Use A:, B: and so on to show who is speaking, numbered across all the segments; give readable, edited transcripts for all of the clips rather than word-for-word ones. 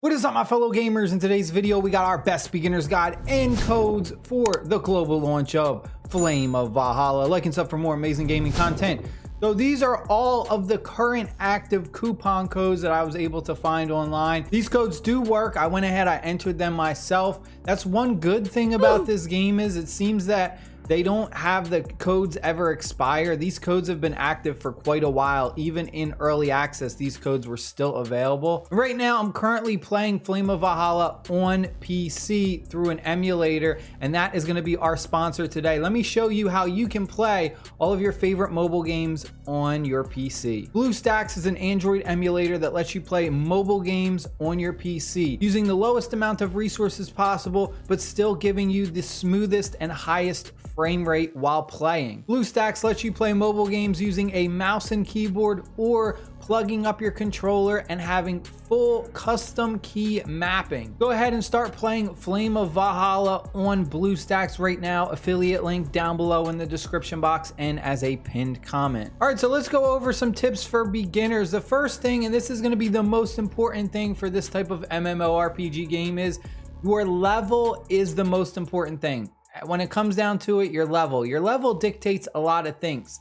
A: What is up, my fellow gamers? In today's video, we got our best beginner's guide and codes for the global launch of Flame of Valhalla. Like and sub for more amazing gaming content. So these are all of the current active coupon codes that I was able to find online. These codes do work. I went ahead, I entered them myself. That's one good thing about this game is it seems that they don't have the codes ever expire. These codes have been active for quite a while. Even in early access, these codes were still available. Right now, I'm currently playing Flame of Valhalla on PC through an emulator, and that is gonna be our sponsor today. Let me show you how you can play all of your favorite mobile games on your PC. BlueStacks is an Android emulator that lets you play mobile games on your PC using the lowest amount of resources possible, but still giving you the smoothest and highest frame rate while playing. BlueStacks lets you play mobile games using a mouse and keyboard or plugging up your controller and having full custom key mapping. Go ahead and start playing Flame of Valhalla on BlueStacks right now. Affiliate link down below in the description box and as a pinned comment. All right, so let's go over some tips for beginners. The first thing, and this is going to be the most important thing for this type of MMORPG game, is your level is the most important thing. When it comes down to it, your level dictates a lot of things.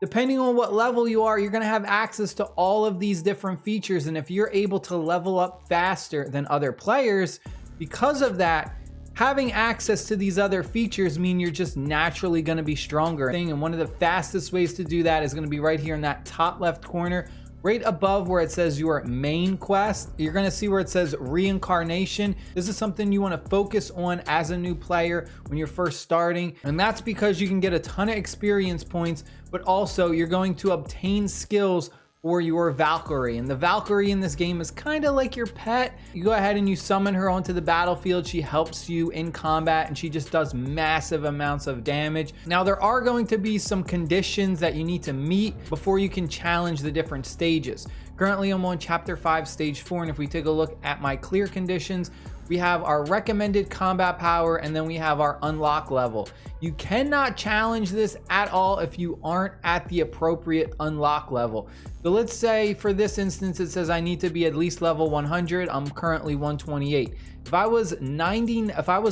A: Depending on what level you are, you're going to have access to all of these different features. And if you're able to level up faster than other players, because of that, having access to these other features mean you're just naturally going to be stronger. And one of the fastest ways to do that is going to be right here in that top left corner, right above where it says your main quest. You're going to see where it says reincarnation. This is something you want to focus on as a new player when you're first starting. And that's because you can get a ton of experience points, but also you're going to obtain skills for your Valkyrie. And the Valkyrie in this game is kind of like your pet. You go ahead and you summon her onto the battlefield. She helps you in combat and she just does massive amounts of damage. Now there are going to be some conditions that you need to meet before you can challenge the different stages. Currently I'm on chapter 5 stage 4, and if we take a look at my clear conditions, we have our recommended combat power and then we have our unlock level. You cannot challenge this at all if you aren't at the appropriate unlock level. So let's say for this instance, it says I need to be at least level 100. I'm currently 128. If I was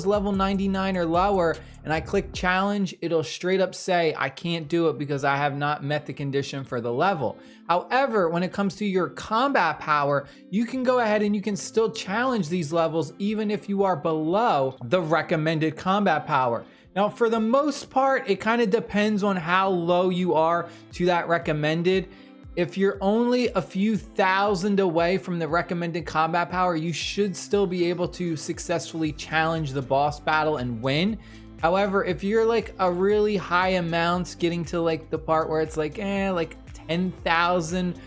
A: level 99 or lower and I click challenge, it'll straight up say I can't do it because I have not met the condition for the level. However, when it comes to your combat power, you can go ahead and you can still challenge these levels even if you are below the recommended combat power. Now, for the most part, it kind of depends on how low you are to that recommended. If you're only a few thousand away from the recommended combat power, you should still be able to successfully challenge the boss battle and win. However, if you're like a really high amount, getting to like the part where it's like 10,000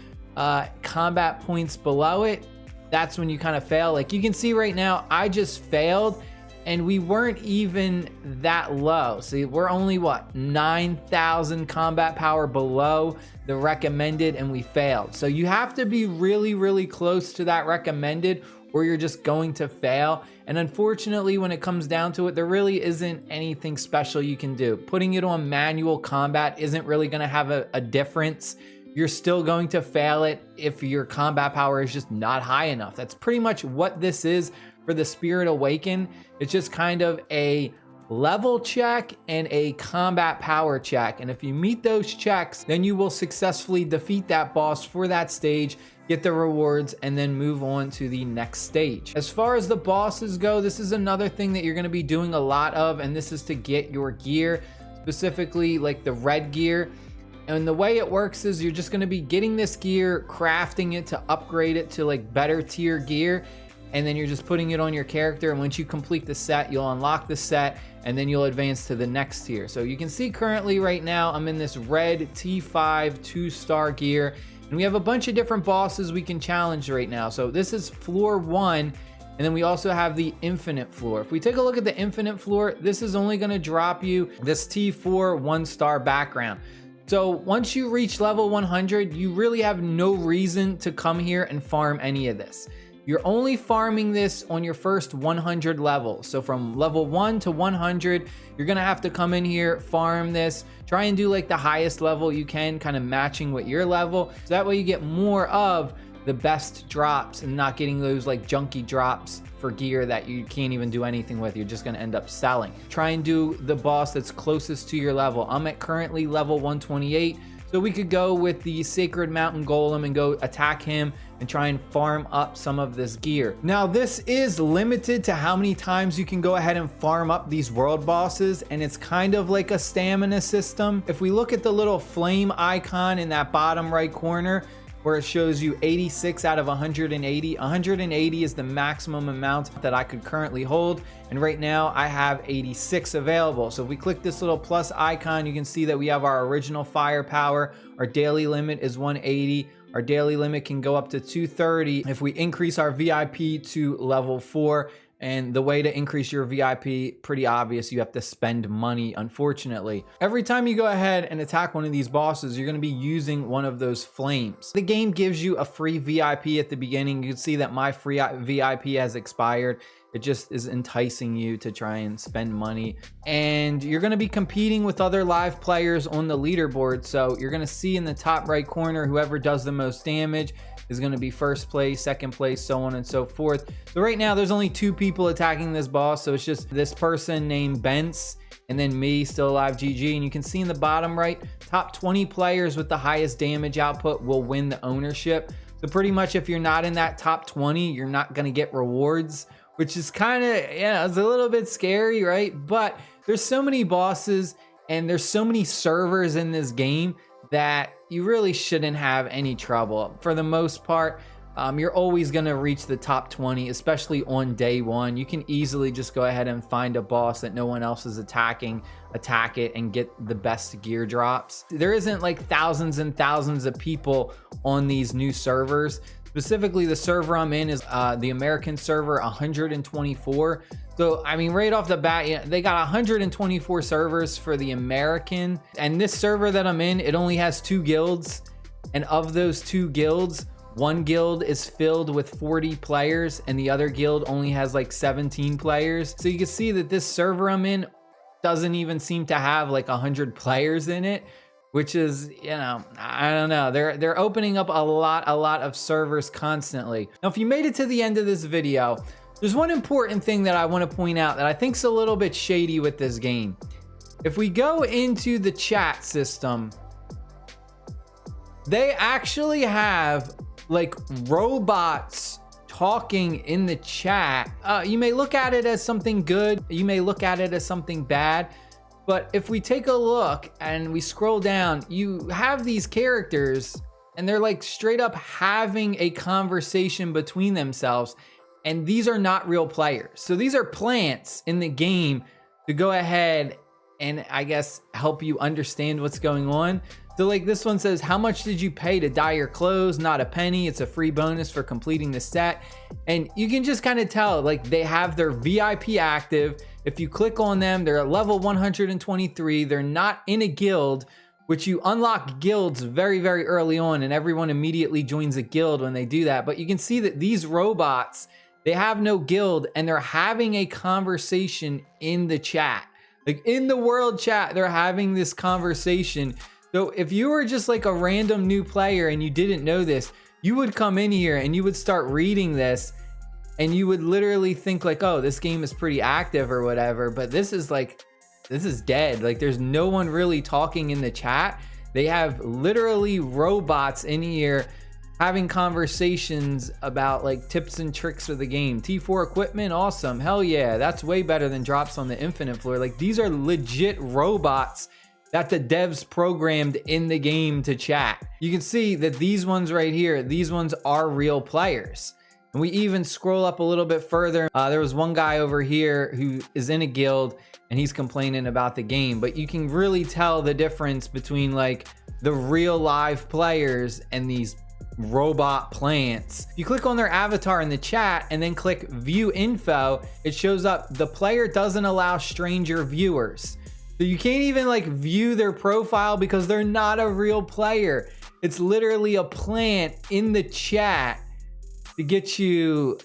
A: combat points below it, that's when you kind of fail. Like you can see right now, I just failed. And we weren't even that low. See, we're only 9,000 combat power below the recommended, and we failed. So you have to be really, really close to that recommended or you're just going to fail. And unfortunately, when it comes down to it, there really isn't anything special you can do. Putting it on manual combat isn't really gonna have a difference. You're still going to fail it if your combat power is just not high enough. That's pretty much what this is for the Spirit Awaken. It's just kind of a level check and a combat power check. And if you meet those checks, then you will successfully defeat that boss for that stage, get the rewards, and then move on to the next stage. As far as the bosses go, this is another thing that you're going to be doing a lot of, and this is to get your gear, specifically like the red gear. And the way it works is you're just going to be getting this gear, crafting it to upgrade it to like better tier gear, and then you're just putting it on your character. And once you complete the set, you'll unlock the set and then you'll advance to the next tier. So you can see currently right now I'm in this red T5 2-star gear, and we have a bunch of different bosses we can challenge right now. So this is floor 1, and then we also have the infinite floor. If we take a look at the infinite floor, this is only going to drop you this T4 1-star background. So once you reach level 100, you really have no reason to come here and farm any of this. You're only farming this on your first 100 levels. So from level 1 to 100, you're gonna have to come in here, farm this, try and do like the highest level you can, kind of matching with your level. So that way you get more of the best drops and not getting those like junky drops for gear that you can't even do anything with. You're just going to end up selling. Try and do the boss that's closest to your level. I'm at currently level 128. So we could go with the Sacred Mountain Golem and go attack him and try and farm up some of this gear. Now this is limited to how many times you can go ahead and farm up these world bosses, and it's kind of like a stamina system. If we look at the little flame icon in that bottom right corner, where it shows you 86 out of 180. 180 is the maximum amount that I could currently hold. And right now I have 86 available. So if we click this little plus icon, you can see that we have our original firepower. Our daily limit is 180. Our daily limit can go up to 230 if we increase our VIP to level 4. And the way to increase your VIP, pretty obvious, you have to spend money, unfortunately. Every time you go ahead and attack one of these bosses, you're gonna be using one of those flames. The game gives you a free VIP at the beginning. You can see that my free VIP has expired. It just is enticing you to try and spend money. And you're gonna be competing with other live players on the leaderboard. So you're gonna see in the top right corner, whoever does the most damage is going to be first place, second place, so on and so forth. So right now there's only 2 people attacking this boss. So it's just this person named Bence and then me, StillAliveGG. And you can see in the bottom right, top 20 players with the highest damage output will win the ownership. So pretty much if you're not in that top 20, you're not going to get rewards, which is kind of, yeah, it's a little bit scary, right? But there's so many bosses and there's so many servers in this game that you really shouldn't have any trouble. For the most part, you're always gonna reach the top 20, especially on day 1. You can easily just go ahead and find a boss that no one else is attacking, attack it, and get the best gear drops. There isn't like thousands and thousands of people on these new servers. Specifically, the server I'm in is the American server, 124. So, I mean, right off the bat, yeah, they got 124 servers for the American. And this server that I'm in, it only has 2 guilds. And of those 2 guilds, one guild is filled with 40 players and the other guild only has like 17 players. So you can see that this server I'm in doesn't even seem to have like 100 players in it, which is, you know, I don't know. They're opening up a lot of servers constantly. Now, if you made it to the end of this video, there's one important thing that I want to point out that I think's a little bit shady with this game. If we go into the chat system, they actually have like robots talking in the chat. You may look at it as something good. You may look at it as something bad. But if we take a look and we scroll down, you have these characters and they're like straight up having a conversation between themselves. And these are not real players. So these are plants in the game to go ahead and I guess help you understand what's going on. So like this one says, how much did you pay to dye your clothes? Not a penny. It's a free bonus for completing the set. And you can just kind of tell like they have their VIP active. If you click on them, they're at level 123. They're not in a guild, which you unlock guilds very, very early on and everyone immediately joins a guild when they do that. But you can see that these robots, they have no guild and they're having a conversation in the chat. Like in the world chat, they're having this conversation. So if you were just like a random new player and you didn't know this, you would come in here and you would start reading this and you would literally think like, oh, this game is pretty active or whatever. But this is like, this is dead. Like there's no one really talking in the chat. They have literally robots in here having conversations about like tips and tricks of the game. T4 equipment, awesome. Hell yeah, that's way better than drops on the infinite floor. Like these are legit robots that the devs programmed in the game to chat. You can see that these ones right here, these ones are real players. And we even scroll up a little bit further. There was one guy over here who is in a guild and he's complaining about the game, but you can really tell the difference between like the real live players and these robot plants. You click on their avatar in the chat and then click view info, it shows up the player doesn't allow stranger viewers. So you can't even like view their profile because they're not a real player. It's literally a plant in the chat to get you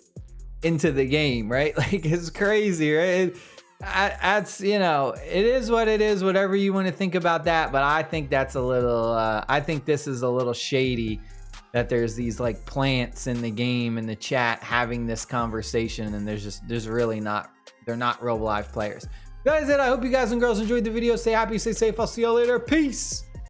A: into the game, right? Like it's crazy, right? That's, you know, it is what it is, whatever you want to think about that. But I think that's a little, I think this is a little shady. that there's these like plants in the game, in the chat, having this conversation, and there's really not, they're not real live players. That is it. I hope you guys and girls enjoyed the video. Stay happy, stay safe. I'll see y'all later. Peace.